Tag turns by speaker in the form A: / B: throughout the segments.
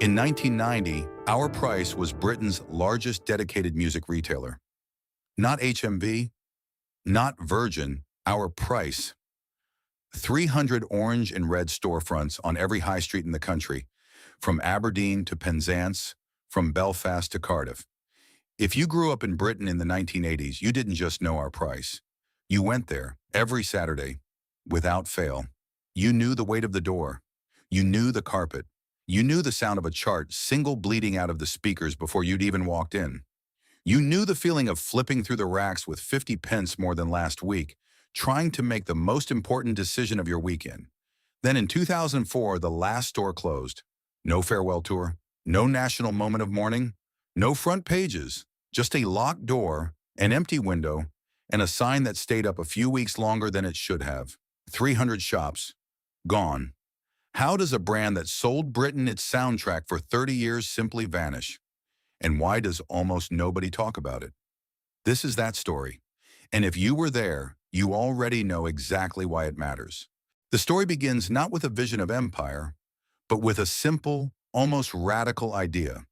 A: In 1990, Our Price was Britain's largest dedicated music retailer. Not HMV, not Virgin, Our Price. 300 orange and red storefronts on every high street in the country, from Aberdeen to Penzance, from Belfast to Cardiff. If you grew up in Britain in the 1980s, you didn't just know Our Price. You went there every Saturday, without fail. You knew the weight of the door. You knew the carpet. You knew the sound of a chart single bleeding out of the speakers before you'd even walked in. You knew the feeling of flipping through the racks with 50 pence more than last week, trying to make the most important decision of your weekend. Then in 2004, the last store closed. No farewell tour, no national moment of mourning, no front pages, just a locked door, an empty window, and a sign that stayed up a few weeks longer than it should have. 300 shops, gone. How does a brand that sold Britain its soundtrack for 30 years simply vanish? And why does almost nobody talk about it? This is that story. And if you were there, you already know exactly why it matters. The story begins not with a vision of empire, but with a simple, almost radical idea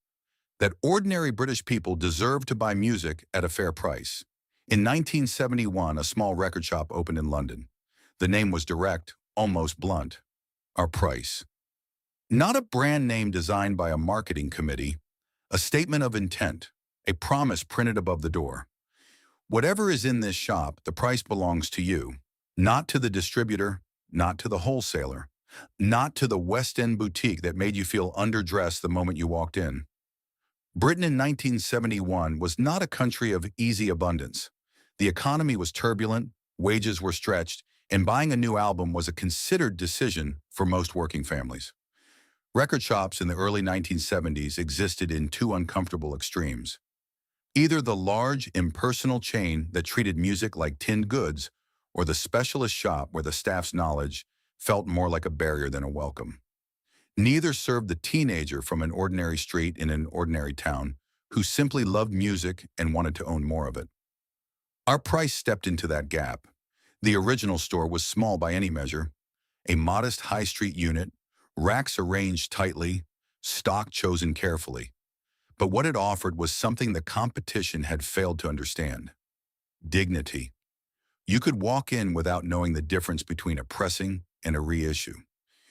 A: that ordinary British people deserve to buy music at a fair price. In 1971, a small record shop opened in London. The name was direct, almost blunt. Our Price. Not a brand name designed by a marketing committee, a statement of intent, a promise printed above the door. Whatever is in this shop, the price belongs to you, not to the distributor, not to the wholesaler, not to the West End boutique that made you feel underdressed the moment you walked in. Britain in 1971 was not a country of easy abundance. The economy was turbulent, wages were stretched, and buying a new album was a considered decision for most working families. Record shops in the early 1970s existed in two uncomfortable extremes. Either the large, impersonal chain that treated music like tinned goods, or the specialist shop where the staff's knowledge felt more like a barrier than a welcome. Neither served the teenager from an ordinary street in an ordinary town who simply loved music and wanted to own more of it. Our Price stepped into that gap. The original store was small by any measure, a modest high street unit, racks arranged tightly, stock chosen carefully. But what it offered was something the competition had failed to understand: dignity. You could walk in without knowing the difference between a pressing and a reissue.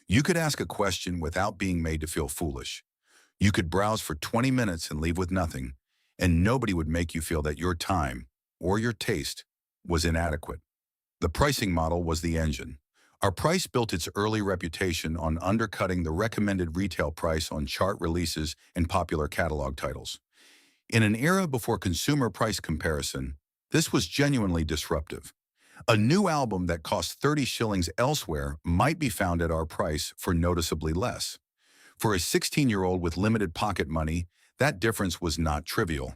A: You could ask a question without being made to feel foolish. You could browse for 20 minutes and leave with nothing, and nobody would make you feel that your time or your taste was inadequate. The pricing model was the engine. Our Price built its early reputation on undercutting the recommended retail price on chart releases and popular catalog titles. In an era before consumer price comparison, this was genuinely disruptive. A new album that cost 30 shillings elsewhere might be found at Our Price for noticeably less. For a 16-year-old with limited pocket money, that difference was not trivial.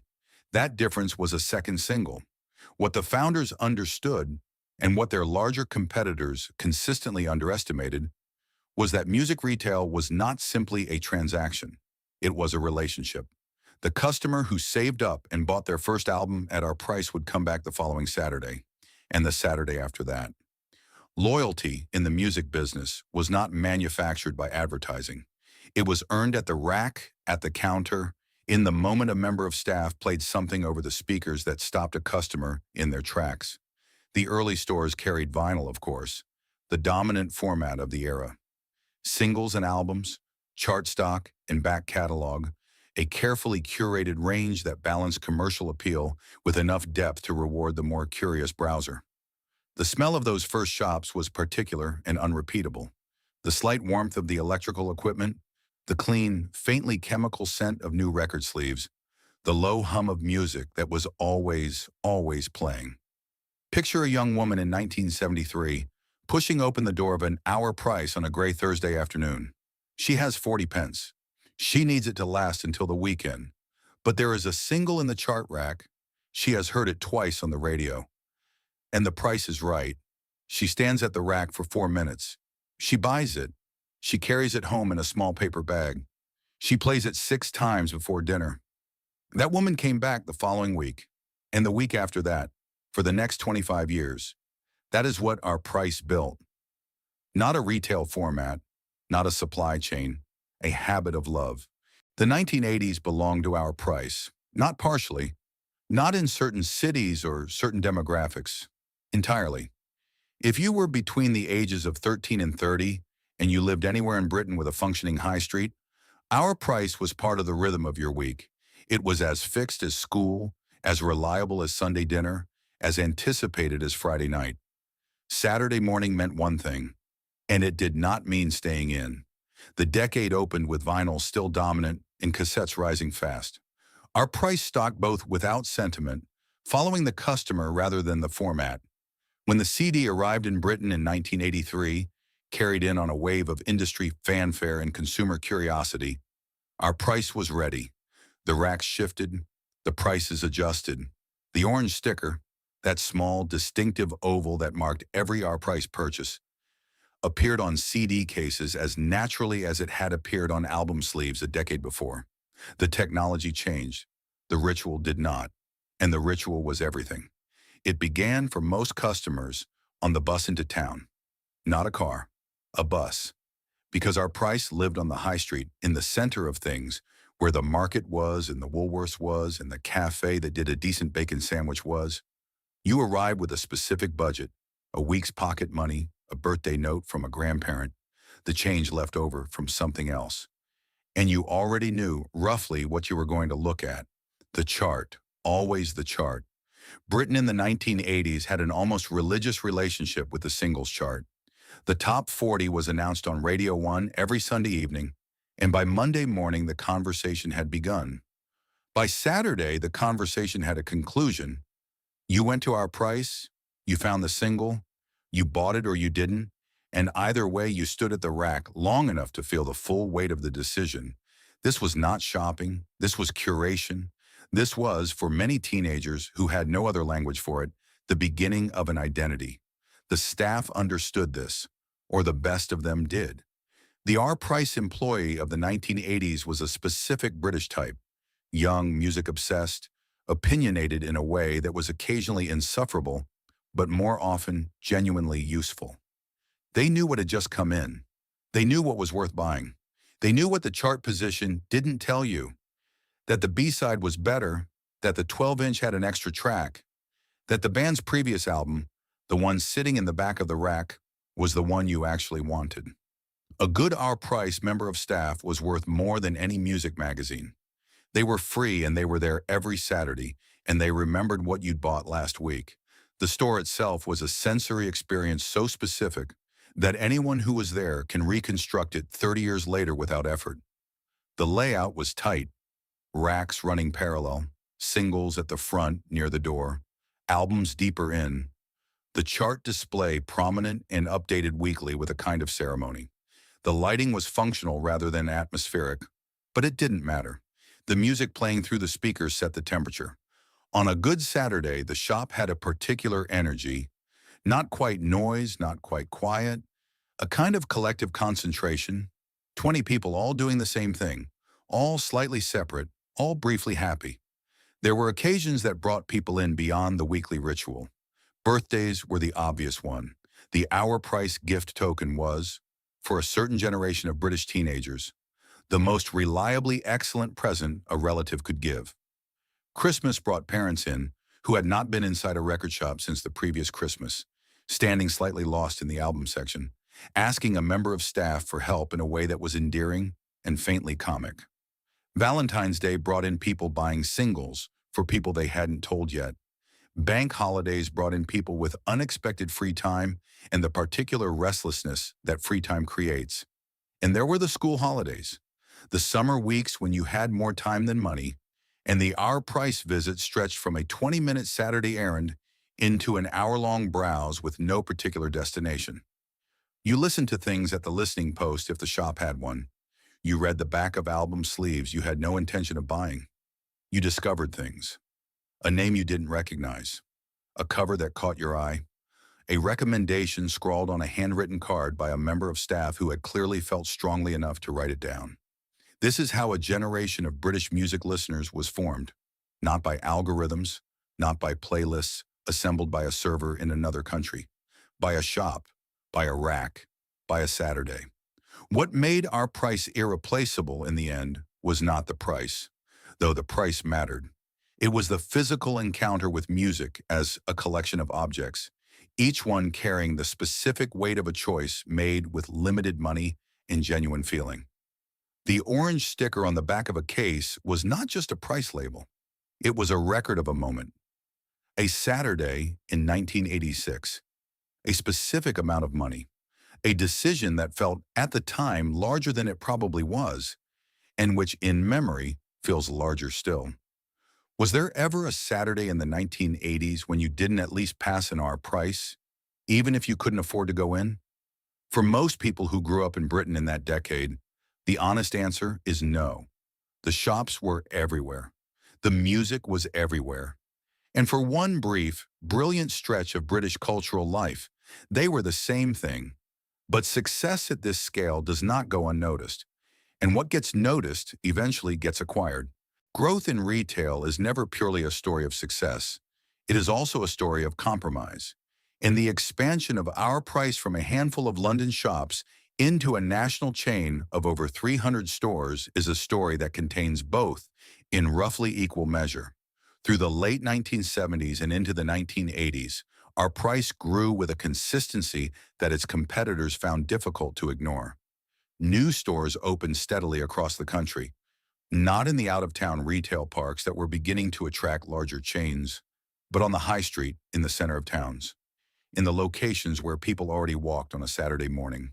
A: That difference was a second single. What the founders understood, and what their larger competitors consistently underestimated, was that music retail was not simply a transaction. It was a relationship. The customer who saved up and bought their first album at Our Price would come back the following Saturday, and the Saturday after that. Loyalty in the music business was not manufactured by advertising. It was earned at the rack, at the counter, in the moment a member of staff played something over the speakers that stopped a customer in their tracks. The early stores carried vinyl, of course, the dominant format of the era. Singles and albums, chart stock and back catalog, a carefully curated range that balanced commercial appeal with enough depth to reward the more curious browser. The smell of those first shops was particular and unrepeatable. The slight warmth of the electrical equipment, the clean, faintly chemical scent of new record sleeves, the low hum of music that was always playing. Picture a young woman in 1973 pushing open the door of an Our Price on a gray Thursday afternoon. She has 40 pence. She needs it to last until the weekend. But there is a single in the chart rack. She has heard it twice on the radio. And the price is right. She stands at the rack for 4 minutes. She buys it. She carries it home in a small paper bag. She plays it 6 times before dinner. That woman came back the following week, and the week after that, for the next 25 years. That is what Our Price built. Not a retail format, not a supply chain, a habit of love. The 1980s belonged to our price, not partially, not in certain cities or certain demographics, entirely. If you were between the ages of 13 and 30 and you lived anywhere in Britain with a functioning high street, our price was part of the rhythm of your week. It was as fixed as school, as reliable as Sunday dinner, as anticipated as Friday night. Saturday morning meant one thing, and it did not mean staying in. The decade opened with vinyl still dominant and cassettes rising fast. Our price stock both without sentiment, following the customer rather than the format. When the CD arrived in Britain in 1983, carried in on a wave of industry fanfare and consumer curiosity, our price was ready. The racks shifted, the prices adjusted. The orange sticker, that small, distinctive oval that marked every Our Price purchase, appeared on CD cases as naturally as it had appeared on album sleeves a decade before. The technology changed. The ritual did not. And the ritual was everything. It began for most customers on the bus into town. Not a car, a bus. Because our price lived on the high street, in the center of things, where the market was and the Woolworths was and the cafe that did a decent bacon sandwich was. You arrived with a specific budget, a week's pocket money, a birthday note from a grandparent, the change left over from something else. And you already knew roughly what you were going to look at. The chart, always the chart. Britain in the 1980s had an almost religious relationship with the singles chart. The top 40 was announced on Radio 1 every Sunday evening, and by Monday morning the conversation had begun. By Saturday, the conversation had a conclusion. You went to Our Price, you found the single, you bought it or you didn't, and either way you stood at the rack long enough to feel the full weight of the decision. This was not shopping, this was curation. This was, for many teenagers who had no other language for it, the beginning of an identity. The staff understood this, or the best of them did. The Our Price employee of the 1980s was a specific British type, young, music-obsessed, opinionated in a way that was occasionally insufferable, but more often genuinely useful. They knew what had just come in. They knew what was worth buying. They knew what the chart position didn't tell you, that the B-side was better, that the 12-inch had an extra track, that the band's previous album, the one sitting in the back of the rack, was the one you actually wanted. A good Our Price member of staff was worth more than any music magazine. They were free and they were there every Saturday, and they remembered what you'd bought last week. The store itself was a sensory experience so specific that anyone who was there can reconstruct it 30 years later without effort. The layout was tight, racks running parallel, singles at the front near the door, albums deeper in. The chart display prominent and updated weekly with a kind of ceremony. The lighting was functional rather than atmospheric, but it didn't matter. The music playing through the speakers set the temperature. On a good Saturday, the shop had a particular energy, not quite noise, not quite quiet, a kind of collective concentration, 20 people all doing the same thing, all slightly separate, all briefly happy. There were occasions that brought people in beyond the weekly ritual. Birthdays were the obvious one. The Our Price gift token was, for a certain generation of British teenagers, the most reliably excellent present a relative could give. Christmas brought parents in who had not been inside a record shop since the previous Christmas, standing slightly lost in the album section, asking a member of staff for help in a way that was endearing and faintly comic. Valentine's Day brought in people buying singles for people they hadn't told yet. Bank holidays brought in people with unexpected free time and the particular restlessness that free time creates. And there were the school holidays, the summer weeks when you had more time than money, and the Our Price visit stretched from a 20-minute Saturday errand into an hour-long browse with no particular destination. You listened to things at the listening post if the shop had one. You read the back of album sleeves you had no intention of buying. You discovered things. A name you didn't recognize. A cover that caught your eye. A recommendation scrawled on a handwritten card by a member of staff who had clearly felt strongly enough to write it down. This is how a generation of British music listeners was formed. Not by algorithms, not by playlists assembled by a server in another country. By a shop, by a rack, by a Saturday. What made Our Price irreplaceable in the end was not the price, though the price mattered. It was the physical encounter with music as a collection of objects, each one carrying the specific weight of a choice made with limited money and genuine feeling. The orange sticker on the back of a case was not just a price label. It was a record of a moment. A Saturday in 1986. A specific amount of money. A decision that felt, at the time, larger than it probably was, and which, in memory, feels larger still. Was there ever a Saturday in the 1980s when you didn't at least pass an R price, even if you couldn't afford to go in? For most people who grew up in Britain in that decade, the honest answer is no. The shops were everywhere. The music was everywhere. And for one brief, brilliant stretch of British cultural life, they were the same thing. But success at this scale does not go unnoticed. And what gets noticed eventually gets acquired. Growth in retail is never purely a story of success. It is also a story of compromise. And the expansion of our price from a handful of London shops into a national chain of over 300 stores is a story that contains both in roughly equal measure. Through the late 1970s and into the 1980s, our price grew with a consistency that its competitors found difficult to ignore. New stores opened steadily across the country, not in the out-of-town retail parks that were beginning to attract larger chains, but on the high street in the center of towns, in the locations where people already walked on a Saturday morning.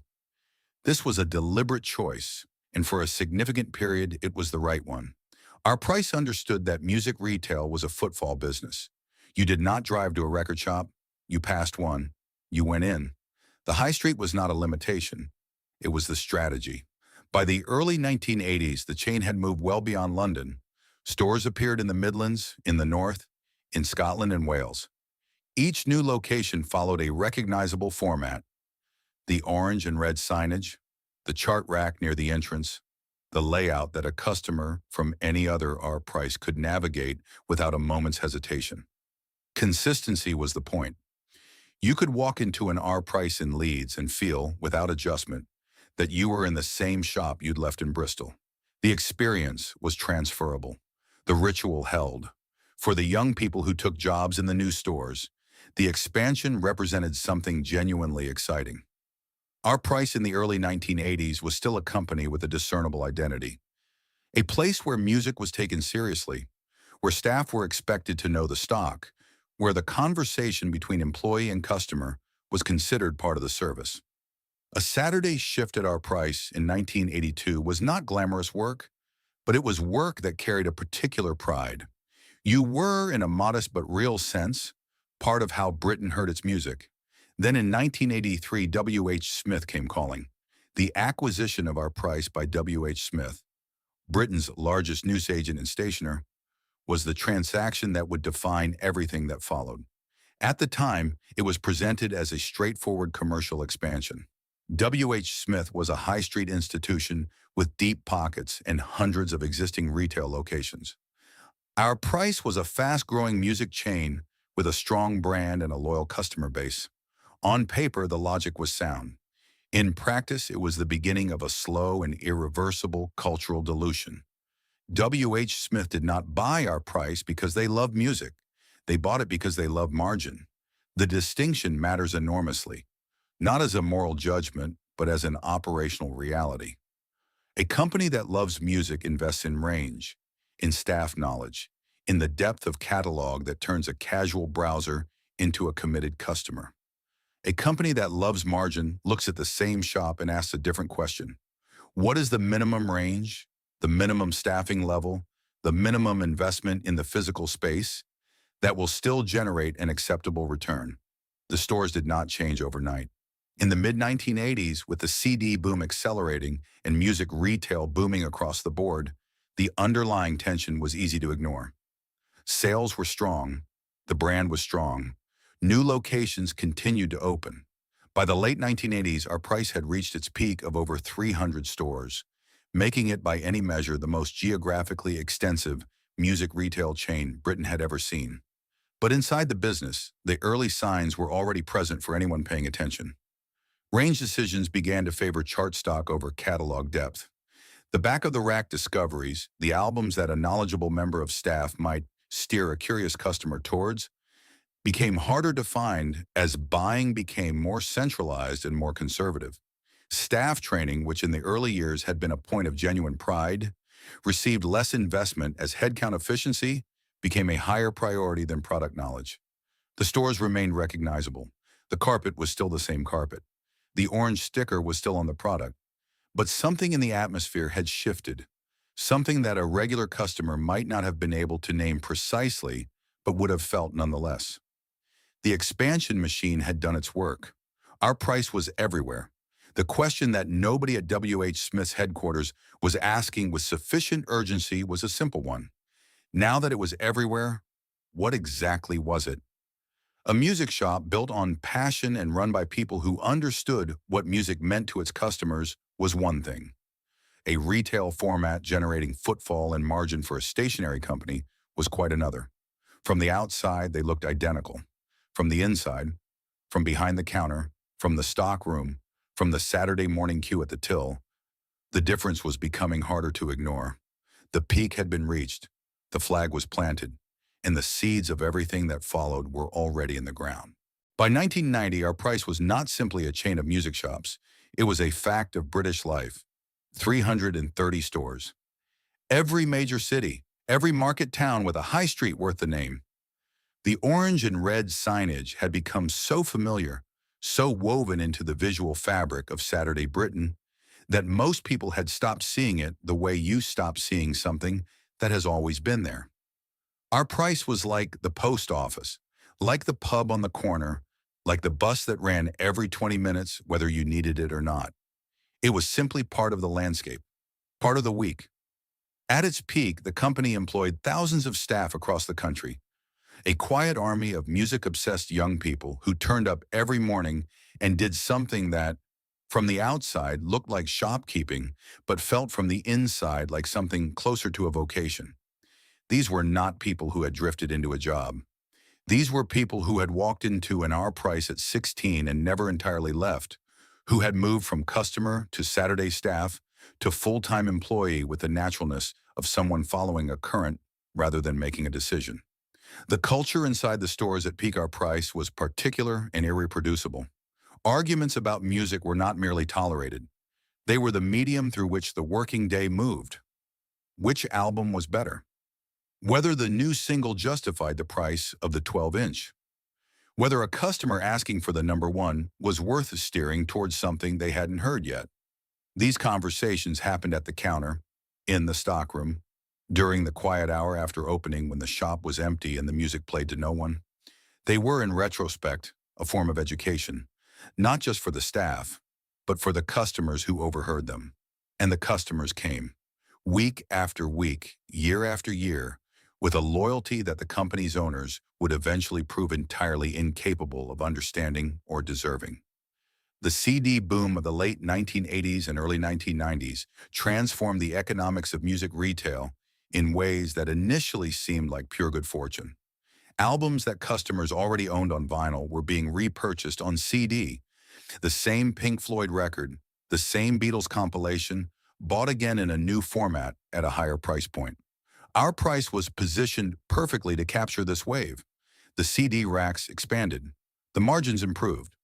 A: This was a deliberate choice, and for a significant period, it was the right one. Our price understood that music retail was a footfall business. You did not drive to a record shop, you passed one, you went in. The high street was not a limitation, it was the strategy. By the early 1980s, the chain had moved well beyond London. Stores appeared in the Midlands, in the North, in Scotland and Wales. Each new location followed a recognizable format. The orange and red signage, the chart rack near the entrance, the layout that a customer from any other R price could navigate without a moment's hesitation. Consistency was the point. You could walk into an R price in Leeds and feel, without adjustment, that you were in the same shop you'd left in Bristol. The experience was transferable. The ritual held. For the young people who took jobs in the new stores, the expansion represented something genuinely exciting. Our price in the early 1980s was still a company with a discernible identity. A place where music was taken seriously, where staff were expected to know the stock, where the conversation between employee and customer was considered part of the service. A Saturday shift at our price in 1982 was not glamorous work, but it was work that carried a particular pride. You were, in a modest but real sense, part of how Britain heard its music. Then in 1983, W.H. Smith came calling. The acquisition of our price by W.H. Smith, Britain's largest newsagent and stationer, was the transaction that would define everything that followed. At the time, it was presented as a straightforward commercial expansion. W.H. Smith was a high street institution with deep pockets and hundreds of existing retail locations. Our price was a fast-growing music chain with a strong brand and a loyal customer base. On paper, the logic was sound. In practice, it was the beginning of a slow and irreversible cultural dilution. W.H. Smith did not buy our price because they loved music. They bought it because they loved margin. The distinction matters enormously, not as a moral judgment, but as an operational reality. A company that loves music invests in range, in staff knowledge, in the depth of catalog that turns a casual browser into a committed customer. A company that loves margin looks at the same shop and asks a different question. What is the minimum range, the minimum staffing level, the minimum investment in the physical space that will still generate an acceptable return? The stores did not change overnight. In the mid-1980s, with the CD boom accelerating and music retail booming across the board, the underlying tension was easy to ignore. Sales were strong. The brand was strong. New locations continued to open. By the late 1980s, our price had reached its peak of over 300 stores, making it by any measure the most geographically extensive music retail chain Britain had ever seen. But inside the business, the early signs were already present for anyone paying attention. Range decisions began to favor chart stock over catalog depth. The back-of-the-rack discoveries, the albums that a knowledgeable member of staff might steer a curious customer towards, became harder to find as buying became more centralized and more conservative. Staff training, which in the early years had been a point of genuine pride, received less investment as headcount efficiency became a higher priority than product knowledge. The stores remained recognizable. The carpet was still the same carpet. The orange sticker was still on the product. But something in the atmosphere had shifted, something that a regular customer might not have been able to name precisely, but would have felt nonetheless. The expansion machine had done its work. Our price was everywhere. The question that nobody at W.H. Smith's headquarters was asking with sufficient urgency was a simple one. Now that it was everywhere, what exactly was it? A music shop built on passion and run by people who understood what music meant to its customers was one thing. A retail format generating footfall and margin for a stationery company was quite another. From the outside, they looked identical. From the inside, from behind the counter, from the stock room, from the Saturday morning queue at the till, the difference was becoming harder to ignore. The peak had been reached, the flag was planted, and the seeds of everything that followed were already in the ground. By 1990, our price was not simply a chain of music shops. It was a fact of British life. 330 stores. Every major city, every market town with a high street worth the name. The orange and red signage had become so familiar, so woven into the visual fabric of Saturday Britain, that most people had stopped seeing it the way you stop seeing something that has always been there. Our price was like the post office, like the pub on the corner, like the bus that ran every 20 minutes whether you needed it or not. It was simply part of the landscape, part of the week. At its peak, the company employed thousands of staff across the country, a quiet army of music-obsessed young people who turned up every morning and did something that, from the outside, looked like shopkeeping, but felt from the inside like something closer to a vocation. These were not people who had drifted into a job. These were people who had walked into an Our Price at 16 and never entirely left, who had moved from customer to Saturday staff to full-time employee with the naturalness of someone following a current rather than making a decision. The culture inside the stores at Peak Our Price was particular and irreproducible. Arguments about music were not merely tolerated. They were the medium through which the working day moved. Which album was better? Whether the new single justified the price of the 12-inch. Whether a customer asking for the number one was worth steering towards something they hadn't heard yet. These conversations happened at the counter, in the stockroom, during the quiet hour after opening when the shop was empty and the music played to no one. They were, in retrospect, a form of education, not just for the staff, but for the customers who overheard them. And the customers came, week after week, year after year, with a loyalty that the company's owners would eventually prove entirely incapable of understanding or deserving. The CD boom of the late 1980s and early 1990s transformed the economics of music retail in ways that initially seemed like pure good fortune. Albums that customers already owned on vinyl were being repurchased on CD. The same Pink Floyd record, the same Beatles compilation, bought again in a new format at a higher price point. Our price was positioned perfectly to capture this wave. The CD racks expanded. The margins improved.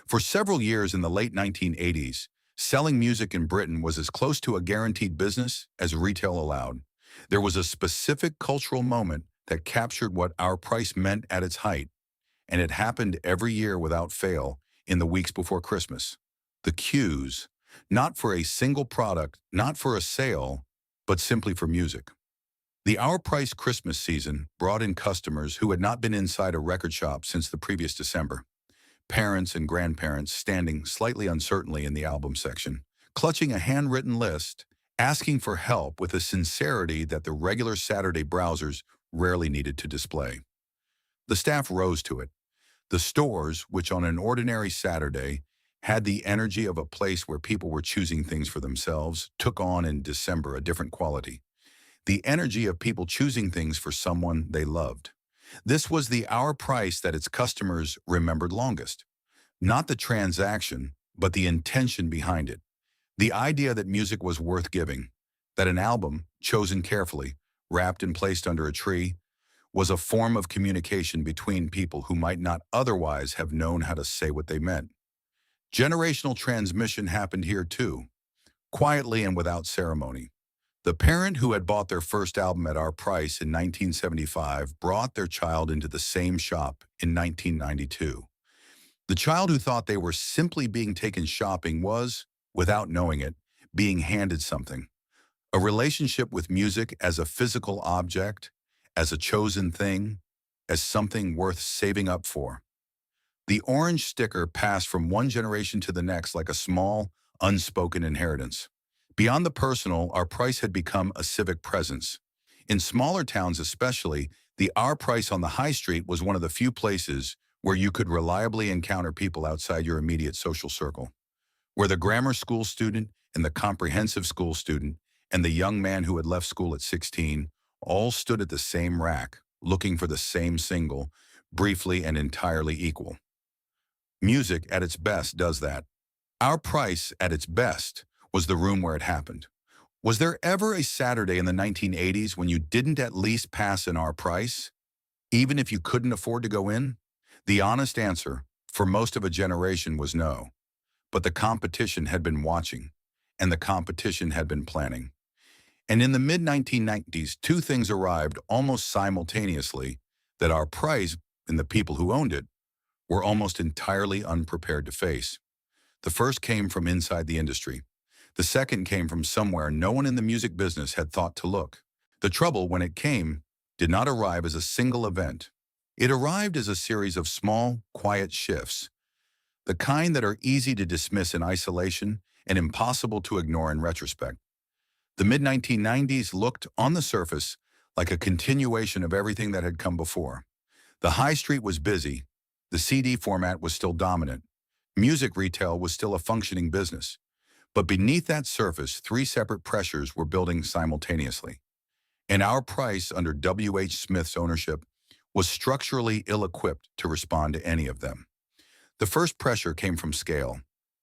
A: For several years in the late 1980s, selling music in Britain was as close to a guaranteed business as retail allowed. There was a specific cultural moment that captured what Our Price meant at its height, and it happened every year without fail in the weeks before Christmas. The queues, not for a single product, not for a sale, but simply for music. The Our Price Christmas season brought in customers who had not been inside a record shop since the previous December. Parents and grandparents standing slightly uncertainly in the album section, clutching a handwritten list, asking for help with a sincerity that the regular Saturday browsers rarely needed to display. The staff rose to it. The stores, which on an ordinary Saturday had the energy of a place where people were choosing things for themselves, took on in December a different quality. The energy of people choosing things for someone they loved. This was the Our Price that its customers remembered longest. Not the transaction, but the intention behind it. The idea that music was worth giving, that an album, chosen carefully, wrapped and placed under a tree, was a form of communication between people who might not otherwise have known how to say what they meant. Generational transmission happened here too, quietly and without ceremony. The parent who had bought their first album at our price in 1975 brought their child into the same shop in 1992. The child who thought they were simply being taken shopping was, without knowing it, being handed something. A relationship with music as a physical object, as a chosen thing, as something worth saving up for. The orange sticker passed from one generation to the next like a small, unspoken inheritance. Beyond the personal, our price had become a civic presence. In smaller towns especially, the Our Price on the high street was one of the few places where you could reliably encounter people outside your immediate social circle, where the grammar school student and the comprehensive school student and the young man who had left school at 16 all stood at the same rack, looking for the same single, briefly and entirely equal. Music at its best does that. Our Price at its best was the room where it happened. Was there ever a Saturday in the 1980s when you didn't at least pass an Our Price, even if you couldn't afford to go in? The honest answer, for most of a generation, was no. But the competition had been watching, and the competition had been planning. And in the mid-1990s, two things arrived almost simultaneously that Our Price and the people who owned it were almost entirely unprepared to face. The first came from inside the industry. The second came from somewhere no one in the music business had thought to look. The trouble, when it came, did not arrive as a single event. It arrived as a series of small, quiet shifts, the kind that are easy to dismiss in isolation and impossible to ignore in retrospect. The mid-1990s looked, on the surface, like a continuation of everything that had come before. The high street was busy. The CD format was still dominant. Music retail was still a functioning business. But beneath that surface, three separate pressures were building simultaneously. And Our Price, under W.H. Smith's ownership, was structurally ill-equipped to respond to any of them. The first pressure came from scale.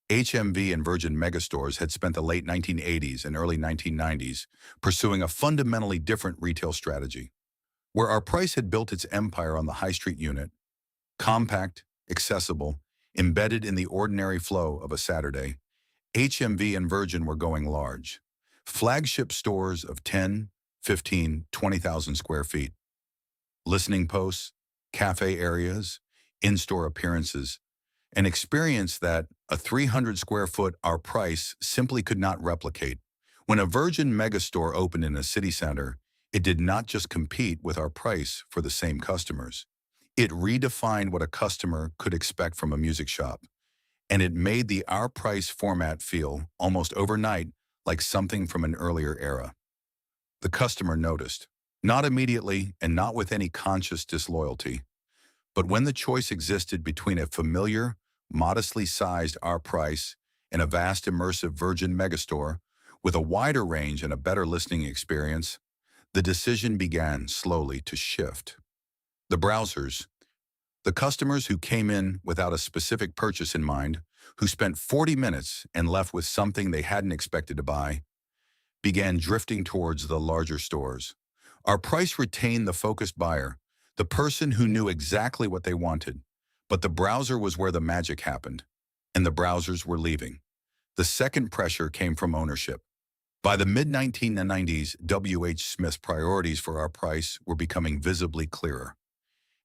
A: HMV and Virgin megastores had spent the late 1980s and early 1990s pursuing a fundamentally different retail strategy. Where Our Price had built its empire on the high street unit, compact, accessible, embedded in the ordinary flow of a Saturday, HMV and Virgin were going large. Flagship stores of 10, 15, 20,000 square feet. Listening posts, cafe areas, in-store appearances, an experience that a 300 square foot Our Price simply could not replicate. When a Virgin megastore opened in a city center, it did not just compete with Our Price for the same customers. It redefined what a customer could expect from a music shop, and it made the Our Price format feel, almost overnight, like something from an earlier era. The customer noticed, not immediately and not with any conscious disloyalty, but when the choice existed between a familiar, modestly sized Our Price and a vast immersive Virgin megastore with a wider range and a better listening experience, the decision began slowly to shift. The browsers, the customers who came in without a specific purchase in mind, who spent 40 minutes and left with something they hadn't expected to buy, began drifting towards the larger stores. Our Price retained the focused buyer, the person who knew exactly what they wanted, but the browser was where the magic happened, and the browsers were leaving. The second pressure came from ownership. By the mid-1990s, W.H. Smith's priorities for Our Price were becoming visibly clearer,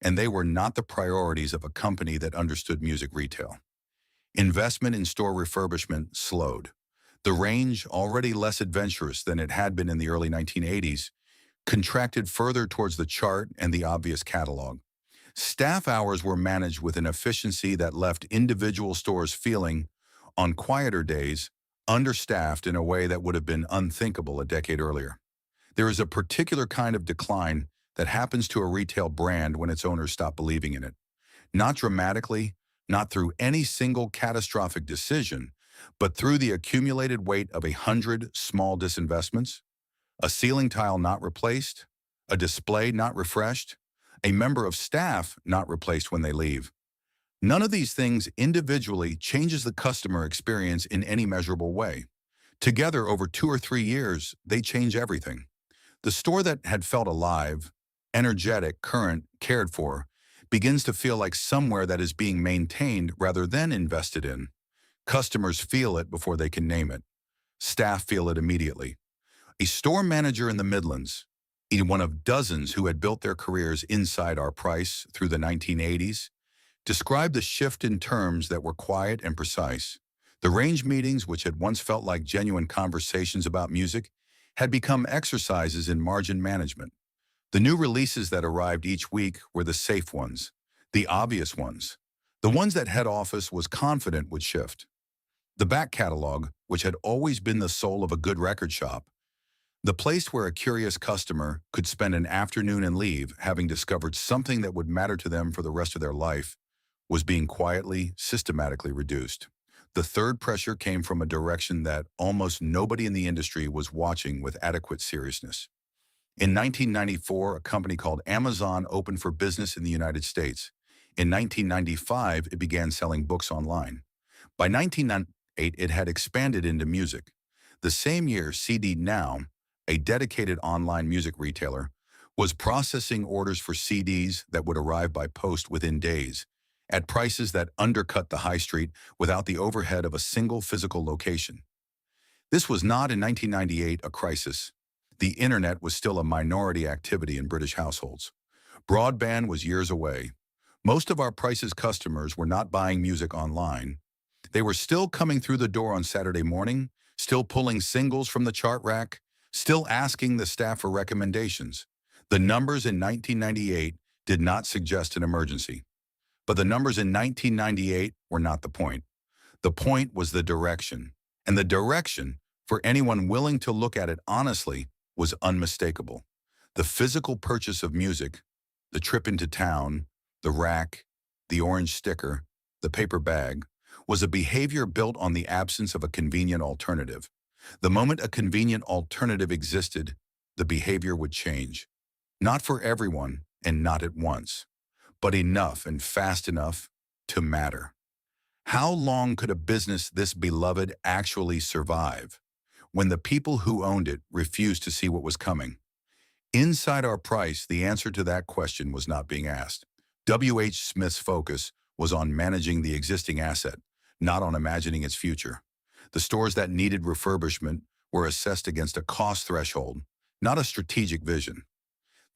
A: and they were not the priorities of a company that understood music retail. Investment in store refurbishment slowed. The range, already less adventurous than it had been in the early 1980s, contracted further towards the chart and the obvious catalog. Staff hours were managed with an efficiency that left individual stores feeling, on quieter days, understaffed in a way that would have been unthinkable a decade earlier. There is a particular kind of decline that happens to a retail brand when its owners stop believing in it. Not dramatically, not through any single catastrophic decision, but through the accumulated weight of 100 small disinvestments, a ceiling tile not replaced, a display not refreshed, a member of staff not replaced when they leave. None of these things individually changes the customer experience in any measurable way. Together, over 2 or 3 years, they change everything. The store that had felt alive, energetic, current, cared for, begins to feel like somewhere that is being maintained rather than invested in. Customers feel it before they can name it. Staff feel it immediately. A store manager in the Midlands, one of dozens who had built their careers inside our price through the 1980s, described the shift in terms that were quiet and precise. The range meetings, which had once felt like genuine conversations about music, had become exercises in margin management. The new releases that arrived each week were the safe ones, the obvious ones, the ones that head office was confident would shift. The back catalog, which had always been the soul of a good record shop, the place where a curious customer could spend an afternoon and leave having discovered something that would matter to them for the rest of their life, was being quietly, systematically reduced. The third pressure came from a direction that almost nobody in the industry was watching with adequate seriousness. In 1994, a company called Amazon opened for business in the United States. In 1995, it began selling books online. By 1998, it had expanded into music. The same year, CD Now, a dedicated online music retailer, was processing orders for CDs that would arrive by post within days, at prices that undercut the high street without the overhead of a single physical location. This was not in 1998 a crisis. The internet was still a minority activity in British households. Broadband was years away. Most of our Price's customers were not buying music online. They were still coming through the door on Saturday morning, still pulling singles from the chart rack, still asking the staff for recommendations. The numbers in 1998 did not suggest an emergency. But the numbers in 1998 were not the point. The point was the direction. And the direction, for anyone willing to look at it honestly, was unmistakable. The physical purchase of music, the trip into town, the rack, the orange sticker, the paper bag, was a behavior built on the absence of a convenient alternative. The moment a convenient alternative existed, the behavior would change. Not for everyone and not at once, but enough and fast enough to matter. How long could a business this beloved actually survive when the people who owned it refused to see what was coming? Inside our price, the answer to that question was not being asked. W.H. Smith's focus was on managing the existing asset, not on imagining its future. The stores that needed refurbishment were assessed against a cost threshold, not a strategic vision.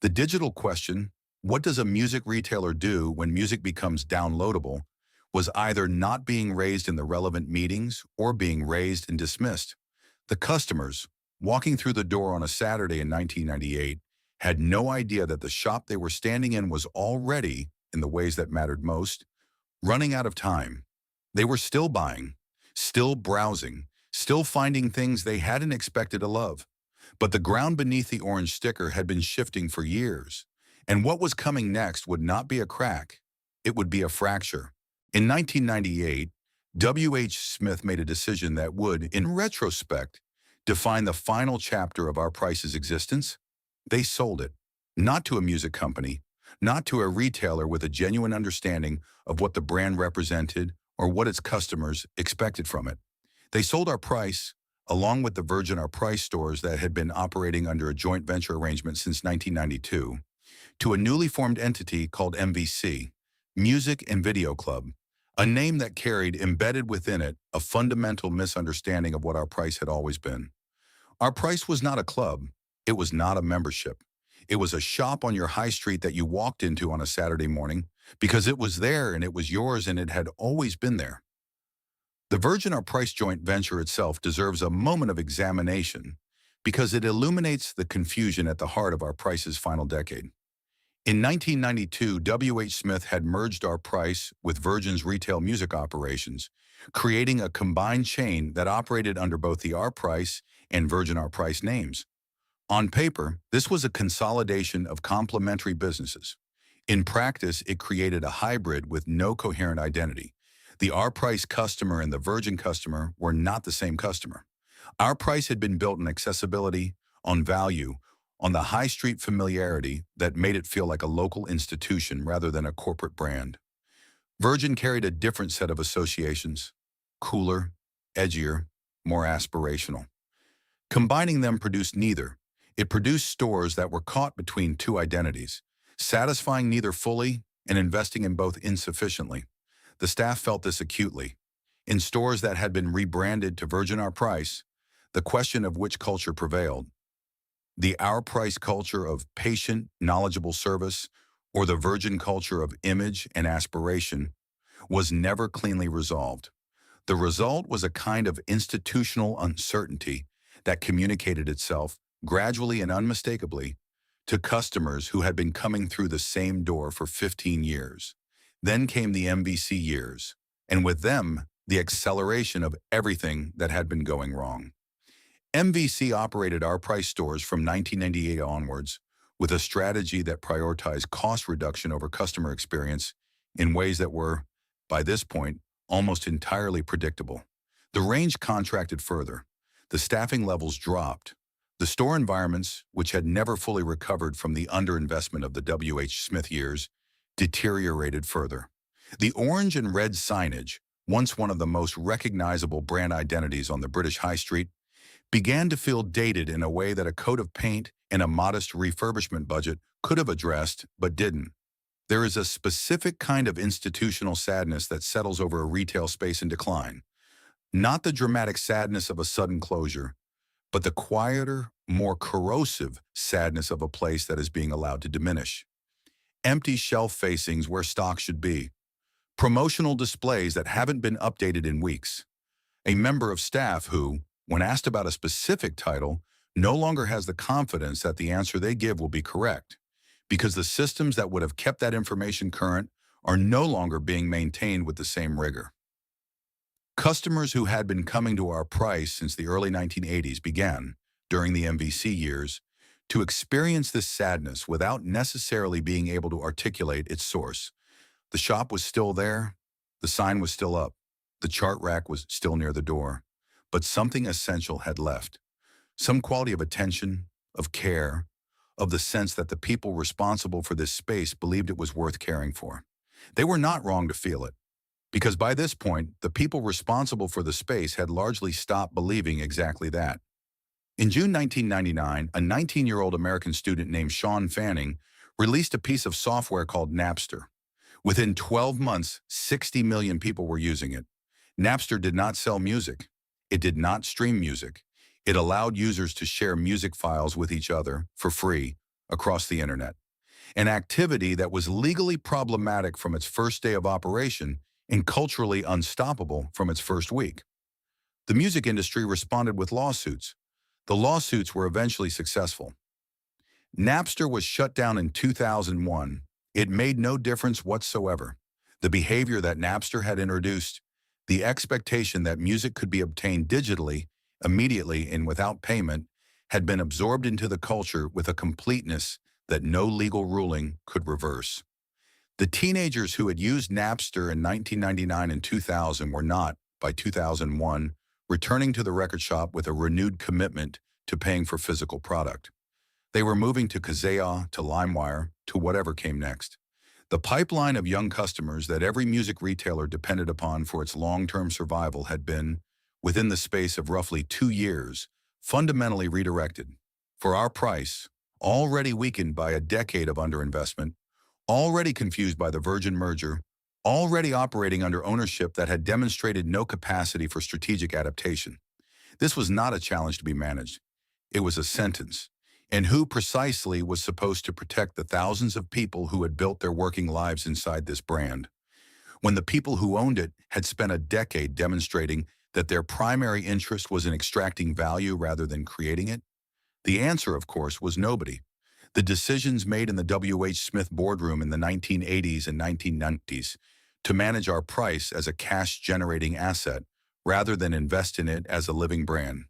A: The digital question, what does a music retailer do when music becomes downloadable, was either not being raised in the relevant meetings or being raised and dismissed. The customers, walking through the door on a Saturday in 1998, had no idea that the shop they were standing in was already, in the ways that mattered most, running out of time. They were still buying, still browsing, still finding things they hadn't expected to love. But the ground beneath the orange sticker had been shifting for years, and what was coming next would not be a crack, it would be a fracture. In 1998, W.H. Smith made a decision that would, in retrospect, define the final chapter of our Price's existence. They sold it, not to a music company, not to a retailer with a genuine understanding of what the brand represented or what its customers expected from it. They sold our Price, along with the Virgin Our Price stores that had been operating under a joint venture arrangement since 1992, to a newly formed entity called MVC, Music and Video Club, a name that carried embedded within it a fundamental misunderstanding of what our Price had always been. Our Price was not a club. It was not a membership. It was a shop on your high street that you walked into on a Saturday morning because it was there and it was yours and it had always been there. The Virgin Our Price joint venture itself deserves a moment of examination because it illuminates the confusion at the heart of our Price's final decade. In 1992, W.H. Smith had merged our Price with Virgin's retail music operations, creating a combined chain that operated under both the Our Price and Virgin Our Price names. On paper, this was a consolidation of complementary businesses. In practice, it created a hybrid with no coherent identity. The Our Price customer and the Virgin customer were not the same customer. Our Price had been built on accessibility, on value, on the high street familiarity that made it feel like a local institution rather than a corporate brand. Virgin carried a different set of associations, cooler, edgier, more aspirational. Combining them produced neither. It produced stores that were caught between two identities, satisfying neither fully and investing in both insufficiently. The staff felt this acutely. In stores that had been rebranded to Virgin Our Price, the question of which culture prevailed, the Our Price culture of patient, knowledgeable service, or the Virgin culture of image and aspiration, was never cleanly resolved. The result was a kind of institutional uncertainty that communicated itself, gradually and unmistakably, to customers who had been coming through the same door for 15 years. Then came the MVC years, and with them, the acceleration of everything that had been going wrong. MVC operated Our Price stores from 1998 onwards with a strategy that prioritized cost reduction over customer experience in ways that were, by this point, almost entirely predictable. The range contracted further. The staffing levels dropped. The store environments, which had never fully recovered from the underinvestment of the W.H. Smith years, deteriorated further. The orange and red signage, once one of the most recognizable brand identities on the British High Street, began to feel dated in a way that a coat of paint and a modest refurbishment budget could have addressed, but didn't. There is a specific kind of institutional sadness that settles over a retail space in decline. Not the dramatic sadness of a sudden closure, but the quieter, more corrosive sadness of a place that is being allowed to diminish. Empty shelf facings where stock should be. Promotional displays that haven't been updated in weeks. A member of staff who, when asked about a specific title, no longer has the confidence that the answer they give will be correct, because the systems that would have kept that information current are no longer being maintained with the same rigor. Customers who had been coming to Our Price since the early 1980s began, during the MVC years, to experience this sadness without necessarily being able to articulate its source. The shop was still there, the sign was still up, the chart rack was still near the door, but something essential had left. Some quality of attention, of care, of the sense that the people responsible for this space believed it was worth caring for. They were not wrong to feel it, because by this point, the people responsible for the space had largely stopped believing exactly that. In June 1999, a 19-year-old American student named Sean Fanning released a piece of software called Napster. Within 12 months, 60 million people were using it. Napster did not sell music. It did not stream music. It allowed users to share music files with each other for free across the internet, an activity that was legally problematic from its first day of operation and culturally unstoppable from its first week. The music industry responded with lawsuits. The lawsuits were eventually successful. Napster was shut down in 2001. It made no difference whatsoever. The behavior that Napster had introduced, the expectation that music could be obtained digitally, immediately and without payment, had been absorbed into the culture with a completeness that no legal ruling could reverse. The teenagers who had used Napster in 1999 and 2000 were not, by 2001, returning to the record shop with a renewed commitment to paying for physical product. They were moving to Kazaa, to LimeWire, to whatever came next. The pipeline of young customers that every music retailer depended upon for its long-term survival had been, within the space of roughly 2 years, fundamentally redirected. For Our Price, already weakened by a decade of underinvestment, already confused by the Virgin merger, already operating under ownership that had demonstrated no capacity for strategic adaptation. This was not a challenge to be managed. It was a sentence. And who precisely was supposed to protect the thousands of people who had built their working lives inside this brand, when the people who owned it had spent a decade demonstrating that their primary interest was in extracting value rather than creating it? The answer, of course, was nobody. The decisions made in the W.H. Smith boardroom in the 1980s and 1990s to manage Our Price as a cash-generating asset rather than invest in it as a living brand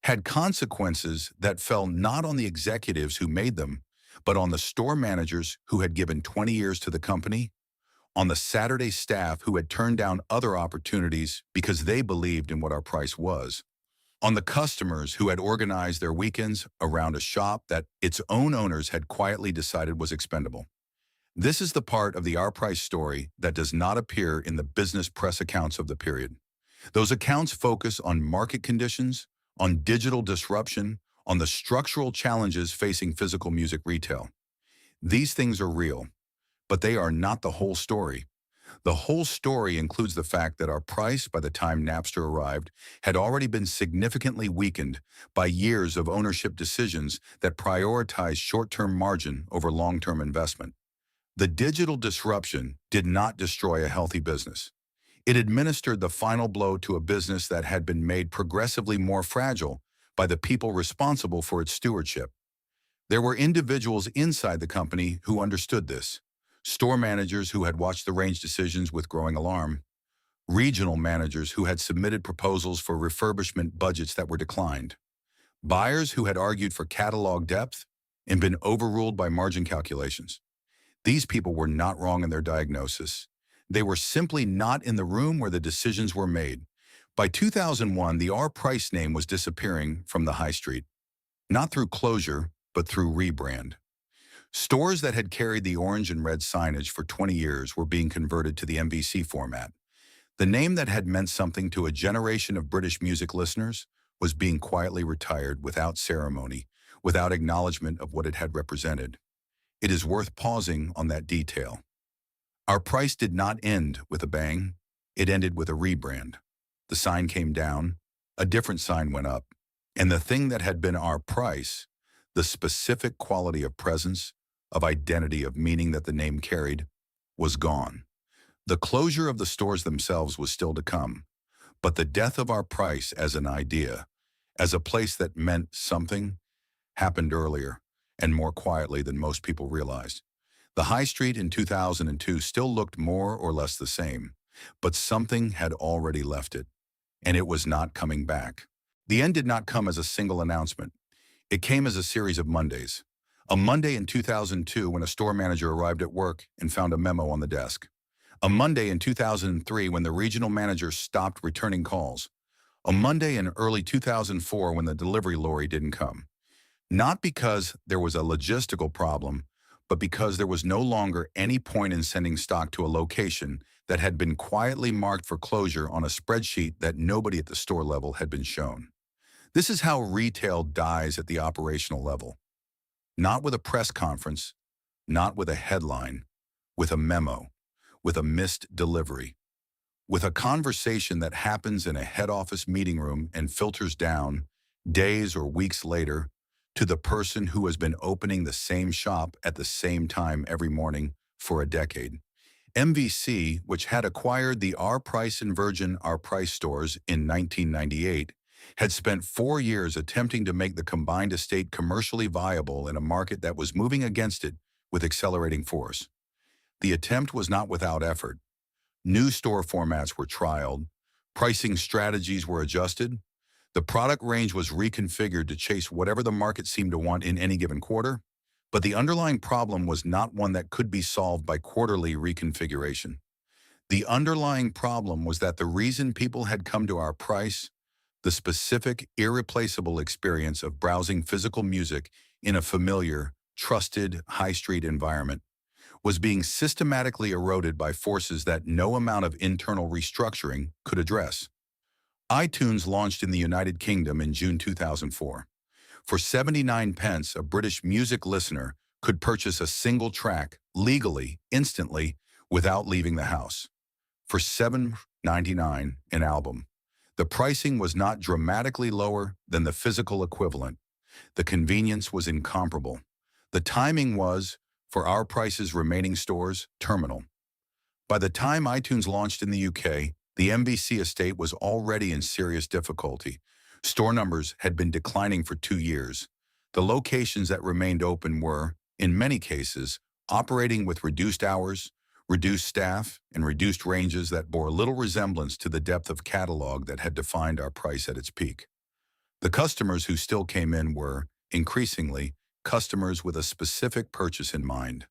A: had consequences that fell not on the executives who made them, but on the store managers who had given 20 years to the company, on the Saturday staff who had turned down other opportunities because they believed in what Our Price was, on the customers who had organized their weekends around a shop that its own owners had quietly decided was expendable. This is the part of the Our Price story that does not appear in the business press accounts of the period. Those accounts focus on market conditions, on digital disruption, on the structural challenges facing physical music retail. These things are real, but they are not the whole story. The whole story includes the fact that our price, by the time Napster arrived, had already been significantly weakened by years of ownership decisions that prioritized short-term margin over long-term investment. The digital disruption did not destroy a healthy business. It administered the final blow to a business that had been made progressively more fragile by the people responsible for its stewardship. There were individuals inside the company who understood this. Store managers who had watched the range decisions with growing alarm. Regional managers who had submitted proposals for refurbishment budgets that were declined. Buyers who had argued for catalog depth and been overruled by margin calculations. These people were not wrong in their diagnosis. They were simply not in the room where the decisions were made. By 2001, the R Price name was disappearing from the high street, not through closure, but through rebrand. Stores that had carried the orange and red signage for 20 years were being converted to the MVC format. The name that had meant something to a generation of British music listeners was being quietly retired without ceremony, without acknowledgement of what it had represented. It is worth pausing on that detail. Our price did not end with a bang. It ended with a rebrand. The sign came down, a different sign went up, and the thing that had been our price, the specific quality of presence, of identity, of meaning that the name carried, was gone. The closure of the stores themselves was still to come, but the death of our price as an idea, as a place that meant something, happened earlier and more quietly than most people realized. The high street in 2002 still looked more or less the same, but something had already left it, and it was not coming back. The end did not come as a single announcement. It came as a series of Mondays. A Monday in 2002 when a store manager arrived at work and found a memo on the desk. A Monday in 2003 when the regional manager stopped returning calls. A Monday in early 2004 when the delivery lorry didn't come. Not because there was a logistical problem, but because there was no longer any point in sending stock to a location that had been quietly marked for closure on a spreadsheet that nobody at the store level had been shown. This is how retail dies at the operational level. Not with a press conference, not with a headline, with a memo, with a missed delivery, with a conversation that happens in a head office meeting room and filters down, days or weeks later, to the person who has been opening the same shop at the same time every morning for a decade. MVC, which had acquired the R Price and Virgin R Price stores in 1998, had spent 4 years attempting to make the combined estate commercially viable in a market that was moving against it with accelerating force. The attempt was not without effort. New store formats were trialed, pricing strategies were adjusted, the product range was reconfigured to chase whatever the market seemed to want in any given quarter, but the underlying problem was not one that could be solved by quarterly reconfiguration. The underlying problem was that the reason people had come to our price, the specific, irreplaceable experience of browsing physical music in a familiar, trusted, high street environment, was being systematically eroded by forces that no amount of internal restructuring could address. iTunes launched in the United Kingdom in June 2004. For 79 pence, a British music listener could purchase a single track legally, instantly, without leaving the house. For $7.99 an album. The pricing was not dramatically lower than the physical equivalent. The convenience was incomparable. The timing was, for our price's remaining stores, terminal. By the time iTunes launched in the UK, the MVC estate was already in serious difficulty. Store numbers had been declining for 2 years. The locations that remained open were, in many cases, operating with reduced hours, reduced staff, and reduced ranges that bore little resemblance to the depth of catalog that had defined our price at its peak. The customers who still came in were, increasingly, customers with a specific purchase in mind.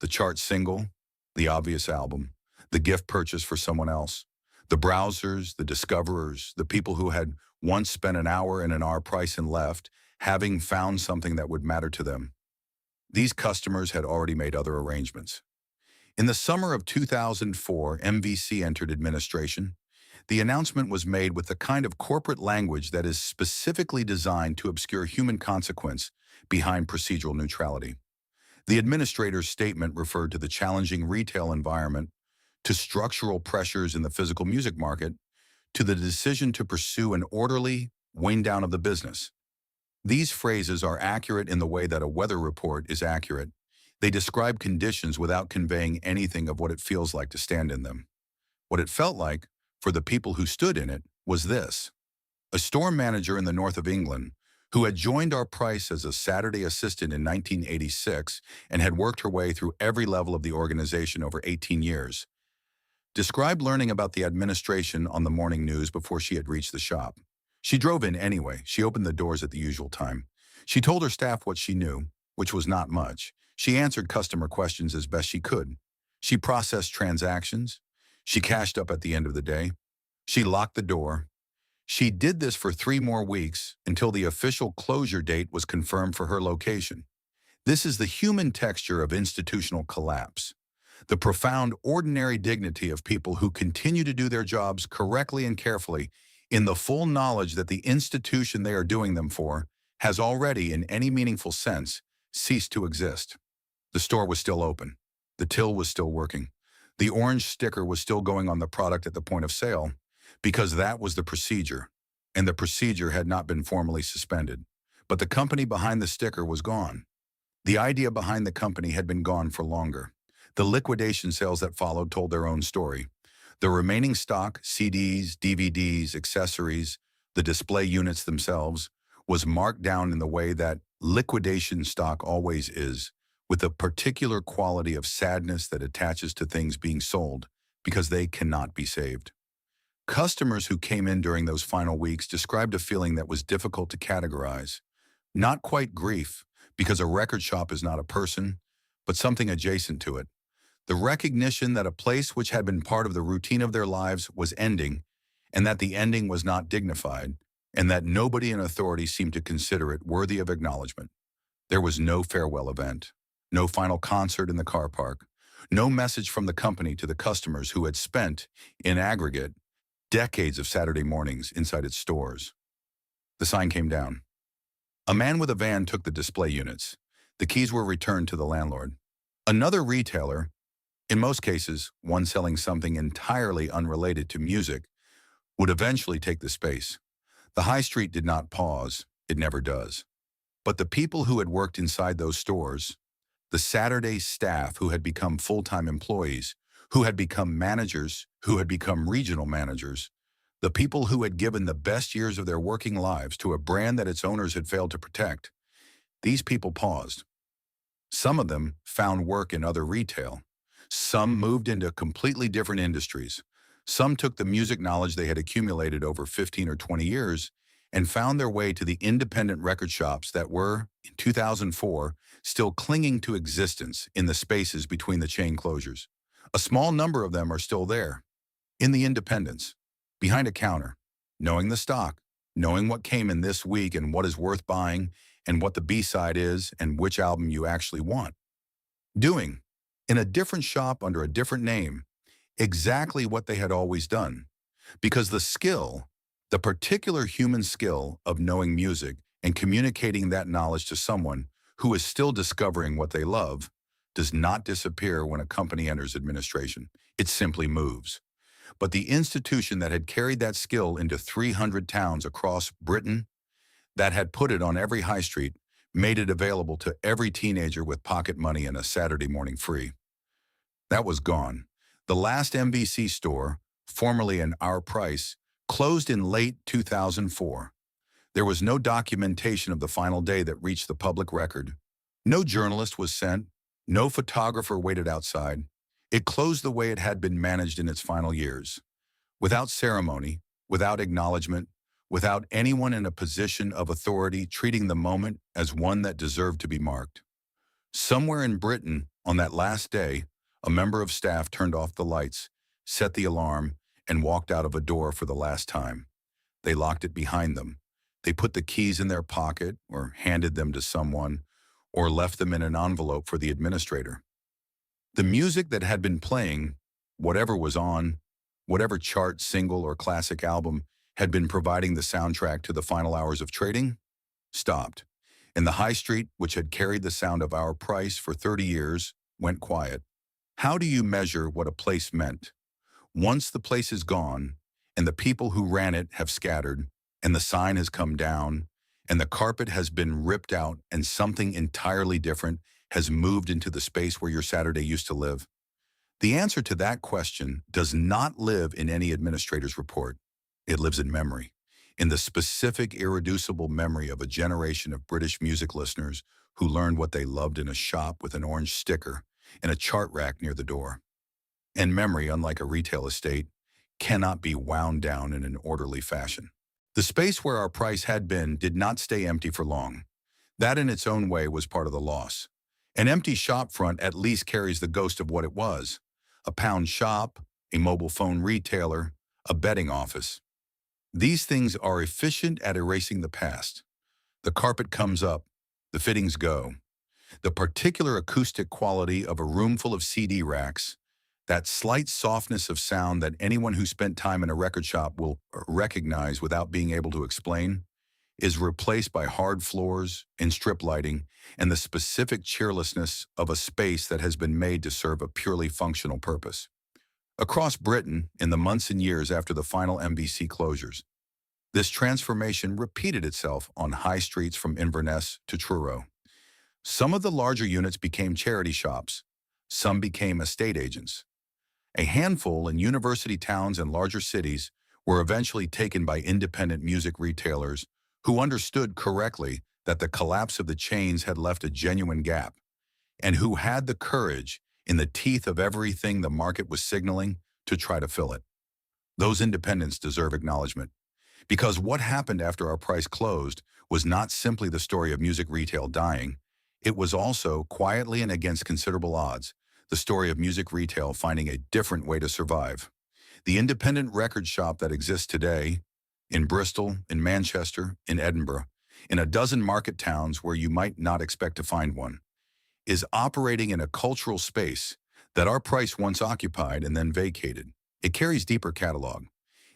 A: The chart single, the obvious album, the gift purchase for someone else, the browsers, the discoverers, the people who had once spent an hour in an R price and left, having found something that would matter to them. These customers had already made other arrangements. In the summer of 2004, MVC entered administration. The announcement was made with the kind of corporate language that is specifically designed to obscure human consequence behind procedural neutrality. The administrator's statement referred to the challenging retail environment, to structural pressures in the physical music market, to the decision to pursue an orderly wind down of the business. These phrases are accurate in the way that a weather report is accurate. They describe conditions without conveying anything of what it feels like to stand in them. What it felt like, for the people who stood in it, was this. A store manager in the north of England, who had joined our price as a Saturday assistant in 1986 and had worked her way through every level of the organization over 18 years, described learning about the administration on the morning news before she had reached the shop. She drove in anyway. She opened the doors at the usual time. She told her staff what she knew, which was not much. She answered customer questions as best she could. She processed transactions. She cashed up at the end of the day. She locked the door. She did this for 3 more weeks until the official closure date was confirmed for her location. This is the human texture of institutional collapse. The profound, ordinary dignity of people who continue to do their jobs correctly and carefully in the full knowledge that the institution they are doing them for has already, in any meaningful sense, ceased to exist. The store was still open. The till was still working. The orange sticker was still going on the product at the point of sale, because that was the procedure, and the procedure had not been formally suspended. But the company behind the sticker was gone. The idea behind the company had been gone for longer. The liquidation sales that followed told their own story. The remaining stock, CDs, DVDs, accessories, the display units themselves, was marked down in the way that liquidation stock always is, with a particular quality of sadness that attaches to things being sold because they cannot be saved. Customers who came in during those final weeks described a feeling that was difficult to categorize. Not quite grief, because a record shop is not a person, but something adjacent to it. The recognition that a place which had been part of the routine of their lives was ending, and that the ending was not dignified, and that nobody in authority seemed to consider it worthy of acknowledgement. There was no farewell event, no final concert in the car park, no message from the company to the customers who had spent, in aggregate, decades of Saturday mornings inside its stores. The sign came down. A man with a van took the display units. The keys were returned to the landlord. Another retailer, in most cases one selling something entirely unrelated to music, would eventually take the space. The high street did not pause. It never does. But the people who had worked inside those stores, the Saturday staff who had become full-time employees, who had become managers, who had become regional managers, the people who had given the best years of their working lives to a brand that its owners had failed to protect, these people paused. Some of them found work in other retail. Some moved into completely different industries. Some took the music knowledge they had accumulated over 15 or 20 years and found their way to the independent record shops that were, in 2004, still clinging to existence in the spaces between the chain closures. A small number of them are still there, in the independents, behind a counter, knowing the stock, knowing what came in this week and what is worth buying and what the B-side is and which album you actually want. Doing, in a different shop under a different name, exactly what they had always done. Because the skill, the particular human skill of knowing music and communicating that knowledge to someone who is still discovering what they love, does not disappear when a company enters administration. It simply moves. But the institution that had carried that skill into 300 towns across Britain, that had put it on every high street, made it available to every teenager with pocket money and a Saturday morning free. That was gone. The last MVC store, formerly an Our Price, closed in late 2004. There was no documentation of the final day that reached the public record. No journalist was sent. No photographer waited outside. It closed the way it had been managed in its final years. Without ceremony, without acknowledgement, without anyone in a position of authority treating the moment as one that deserved to be marked. Somewhere in Britain, on that last day, a member of staff turned off the lights, set the alarm, and walked out of a door for the last time. They locked it behind them. They put the keys in their pocket or handed them to someone or left them in an envelope for the administrator. The music that had been playing, whatever was on, Whatever chart, single, or classic album had been providing the soundtrack to the final hours of trading stopped. And the high street, which had carried the sound of our price for 30 years, went quiet. How do you measure what a place meant? Once the place is gone, and the people who ran it have scattered, and the sign has come down, and the carpet has been ripped out, and something entirely different has moved into the space where your Saturday used to live? The answer to that question does not live in any administrator's report. It lives in memory, in the specific, irreducible memory of a generation of British music listeners who learned what they loved in a shop with an orange sticker and a chart rack near the door. And memory, unlike a retail estate, cannot be wound down in an orderly fashion. The space where our price had been did not stay empty for long. That in its own way was part of the loss. An empty shop front at least carries the ghost of what it was: a pound shop, a mobile phone retailer, a betting office. These things are efficient at erasing the past. The carpet comes up, the fittings go. The particular acoustic quality of a room full of CD racks, that slight softness of sound that anyone who spent time in a record shop will recognize without being able to explain, is replaced by hard floors and strip lighting and the specific cheerlessness of a space that has been made to serve a purely functional purpose. Across Britain, in the months and years after the final MBC closures, this transformation repeated itself on high streets from Inverness to Truro. Some of the larger units became charity shops. Some became estate agents. A handful in university towns and larger cities were eventually taken by independent music retailers who understood correctly that the collapse of the chains had left a genuine gap, and who had the courage, in the teeth of everything the market was signaling, to try to fill it. Those independents deserve acknowledgement, because what happened after our price closed was not simply the story of music retail dying. It was also, quietly and against considerable odds, the story of music retail finding a different way to survive. The independent record shop that exists today, in Bristol, in Manchester, in Edinburgh, in a dozen market towns where you might not expect to find one, is operating in a cultural space that our price once occupied and then vacated. It carries deeper catalog.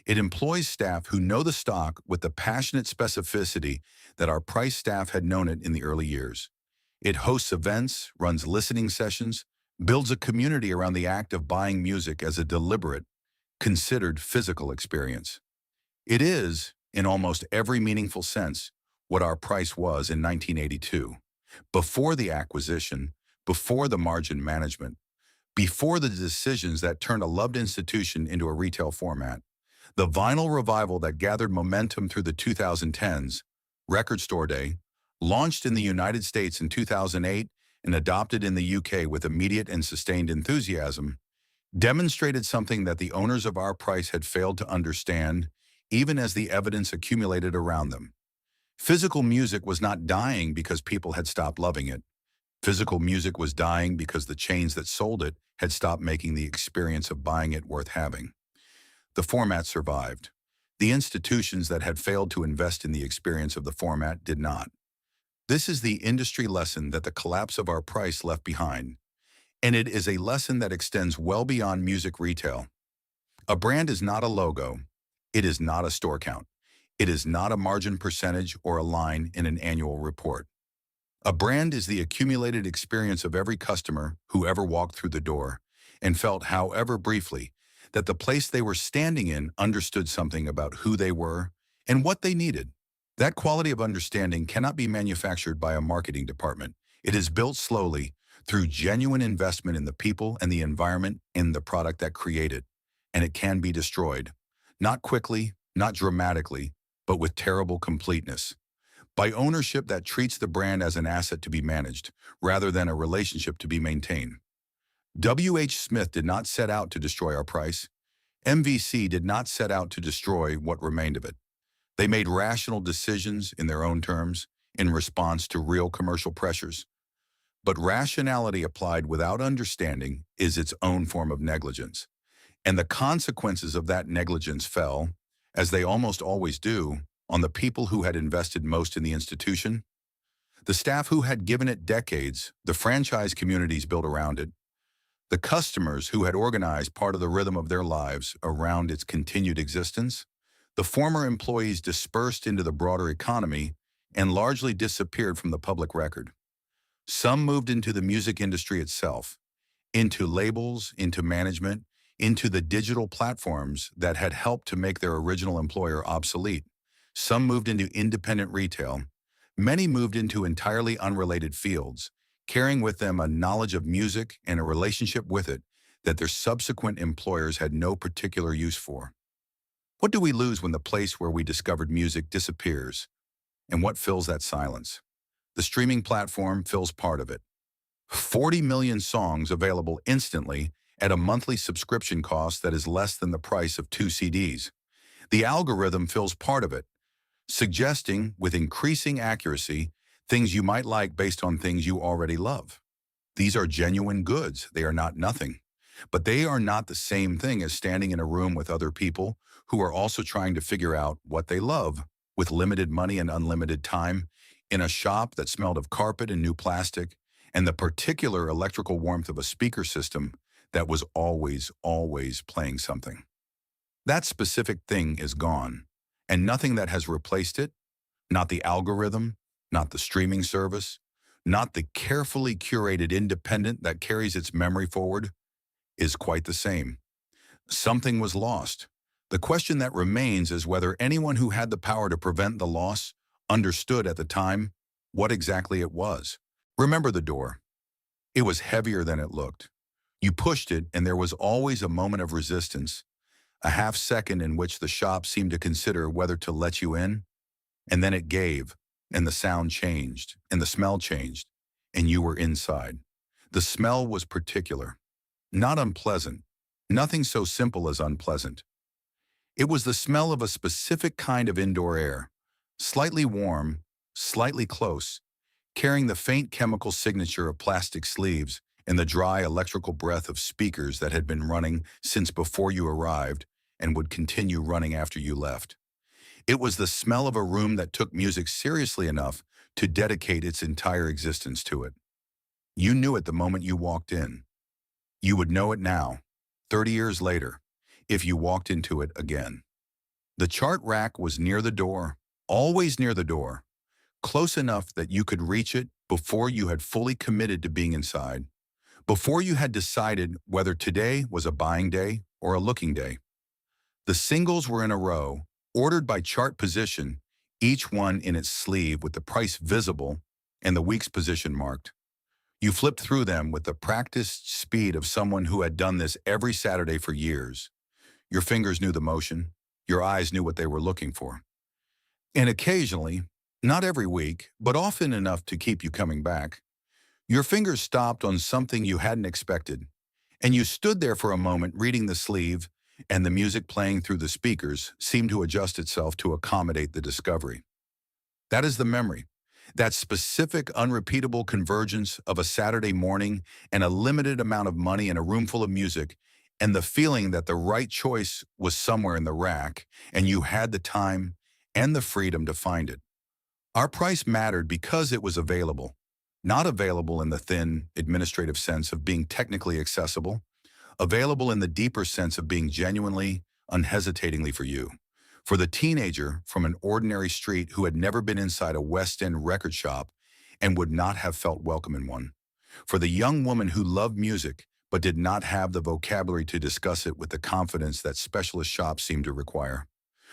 A: It employs staff who know the stock with the passionate specificity that our price staff had known it in the early years. It hosts events, runs listening sessions, builds a community around the act of buying music as a deliberate, considered physical experience. It is, in almost every meaningful sense, what our price was in 1982, before the acquisition, before the margin management, before the decisions that turned a loved institution into a retail format. The vinyl revival that gathered momentum through the 2010s, Record Store Day, launched in the United States in 2008 and adopted in the UK with immediate and sustained enthusiasm, demonstrated something that the owners of our price had failed to understand, even as the evidence accumulated around them. Physical music was not dying because people had stopped loving it. Physical music was dying because the chains that sold it had stopped making the experience of buying it worth having. The format survived. The institutions that had failed to invest in the experience of the format did not. This is the industry lesson that the collapse of our price left behind, and it is a lesson that extends well beyond music retail. A brand is not a logo. It is not a store count. It is not a margin percentage or a line in an annual report. A brand is the accumulated experience of every customer who ever walked through the door and felt, however briefly, that the place they were standing in understood something about who they were and what they needed. That quality of understanding cannot be manufactured by a marketing department. It is built slowly through genuine investment in the people and the environment and the product that create it, and it can be destroyed. Not quickly, not dramatically, but with terrible completeness. By ownership that treats the brand as an asset to be managed, rather than a relationship to be maintained. W.H. Smith did not set out to destroy our price. MVC did not set out to destroy what remained of it. They made rational decisions in their own terms, in response to real commercial pressures. But rationality applied without understanding is its own form of negligence. And the consequences of that negligence fell, as they almost always do, on the people who had invested most in the institution, the staff who had given it decades, the franchise communities built around it, The customers who had organized part of the rhythm of their lives around its continued existence, the former employees dispersed into the broader economy and largely disappeared from the public record. Some moved into the music industry itself, into labels, into management, into the digital platforms that had helped to make their original employer obsolete. Some moved into independent retail. Many moved into entirely unrelated fields, carrying with them a knowledge of music and a relationship with it that their subsequent employers had no particular use for. What do we lose when the place where we discovered music disappears? And what fills that silence? The streaming platform fills part of it. 40 million songs available instantly at a monthly subscription cost that is less than the price of 2 CDs. The algorithm fills part of it, suggesting, with increasing accuracy, things you might like based on things you already love. These are genuine goods. They are not nothing. But they are not the same thing as standing in a room with other people who are also trying to figure out what they love with limited money and unlimited time in a shop that smelled of carpet and new plastic and the particular electrical warmth of a speaker system that was always playing something. That specific thing is gone, and nothing that has replaced it, not the algorithm, not the streaming service, not the carefully curated independent that carries its memory forward, is quite the same. Something was lost. The question that remains is whether anyone who had the power to prevent the loss understood at the time what exactly it was. Remember the door. It was heavier than it looked. You pushed it, and there was always a moment of resistance, a half second in which the shop seemed to consider whether to let you in, and then it gave, and the sound changed, and the smell changed, and you were inside. The smell was particular, not unpleasant, nothing so simple as unpleasant. It was the smell of a specific kind of indoor air, slightly warm, slightly close, carrying the faint chemical signature of plastic sleeves and the dry electrical breath of speakers that had been running since before you arrived and would continue running after you left. It was the smell of a room that took music seriously enough to dedicate its entire existence to it. You knew it the moment you walked in. You would know it now, 30 years later, if you walked into it again. The chart rack was near the door, always near the door, close enough that you could reach it before you had fully committed to being inside, before you had decided whether today was a buying day or a looking day. The singles were in a row, ordered by chart position, each one in its sleeve with the price visible and the week's position marked. You flipped through them with the practiced speed of someone who had done this every Saturday for years. Your fingers knew the motion. Your eyes knew what they were looking for. And occasionally, not every week, but often enough to keep you coming back, your fingers stopped on something you hadn't expected, and you stood there for a moment reading the sleeve, and the music playing through the speakers seemed to adjust itself to accommodate the discovery. That is the memory, that specific, unrepeatable convergence of a Saturday morning and a limited amount of money and a room full of music, and the feeling that the right choice was somewhere in the rack, and you had the time and the freedom to find it. Our price mattered because it was available, not available in the thin, administrative sense of being technically accessible, available in the deeper sense of being genuinely, unhesitatingly for you. For the teenager from an ordinary street who had never been inside a West End record shop and would not have felt welcome in one. For the young woman who loved music but did not have the vocabulary to discuss it with the confidence that specialist shops seemed to require.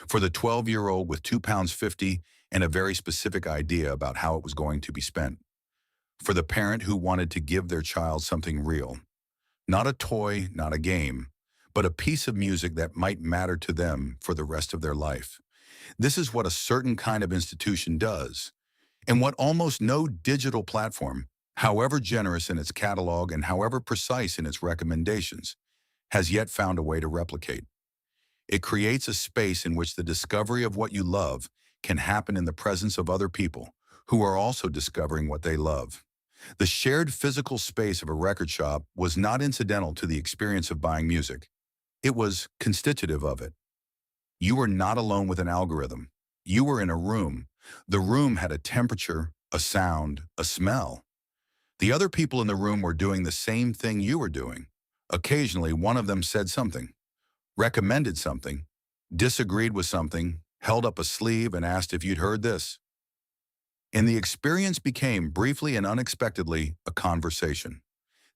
A: For the 12-year-old with £2.50 and a very specific idea about how it was going to be spent. For the parent who wanted to give their child something real. Not a toy, not a game, but a piece of music that might matter to them for the rest of their life. This is what a certain kind of institution does, and what almost no digital platform, however generous in its catalog and however precise in its recommendations, has yet found a way to replicate. It creates a space in which the discovery of what you love can happen in the presence of other people who are also discovering what they love. The shared physical space of a record shop was not incidental to the experience of buying music. It was constitutive of it. You were not alone with an algorithm. You were in a room. The room had a temperature, a sound, a smell. The other people in the room were doing the same thing you were doing, Occasionally, one of them said something, recommended something, disagreed with something, held up a sleeve and asked if you'd heard this. And the experience became, briefly and unexpectedly, a conversation.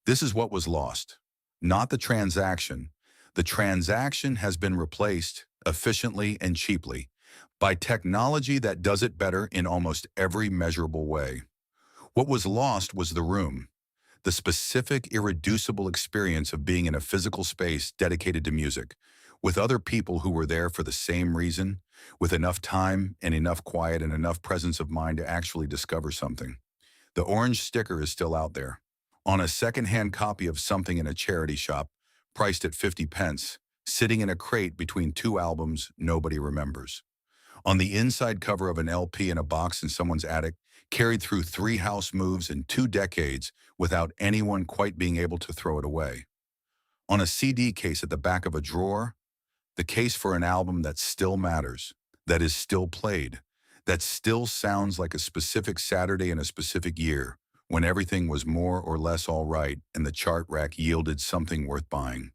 A: This is what was lost. Not the transaction. The transaction has been replaced, efficiently and cheaply, by technology that does it better in almost every measurable way. What was lost was the room, the specific, irreducible experience of being in a physical space dedicated to music, with other people who were there for the same reason, with enough time and enough quiet and enough presence of mind to actually discover something. The orange sticker is still out there, on a second-hand copy of something in a charity shop, priced at 50 pence, sitting in a crate between two albums nobody remembers. On the inside cover of an LP in a box in someone's attic, carried through 3 house moves in 2 decades without anyone quite being able to throw it away. On a CD case at the back of a drawer, the case for an album that still matters, that is still played, that still sounds like a specific Saturday in a specific year, when everything was more or less all right and the chart rack yielded something worth buying.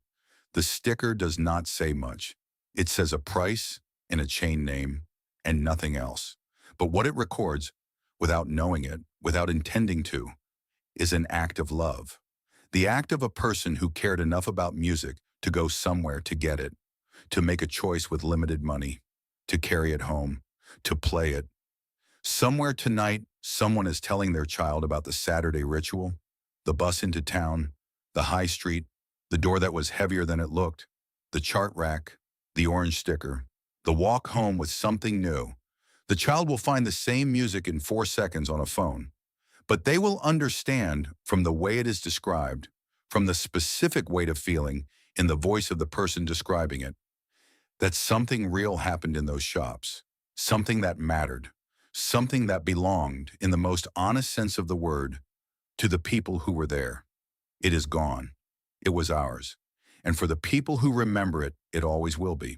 A: The sticker does not say much. It says a price and a chain name and nothing else. But what it records, without knowing it, without intending to, is an act of love. The act of a person who cared enough about music to go somewhere to get it, to make a choice with limited money, to carry it home, to play it. Somewhere tonight, someone is telling their child about the Saturday ritual, the bus into town, the high street, the door that was heavier than it looked, the chart rack, the orange sticker, the walk home with something new. The child will find the same music in 4 seconds on a phone, but they will understand from the way it is described, from the specific weight of feeling in the voice of the person describing it, that something real happened in those shops, something that mattered, something that belonged, in the most honest sense of the word, to the people who were there. It is gone. It was ours. And for the people who remember it, it always will be.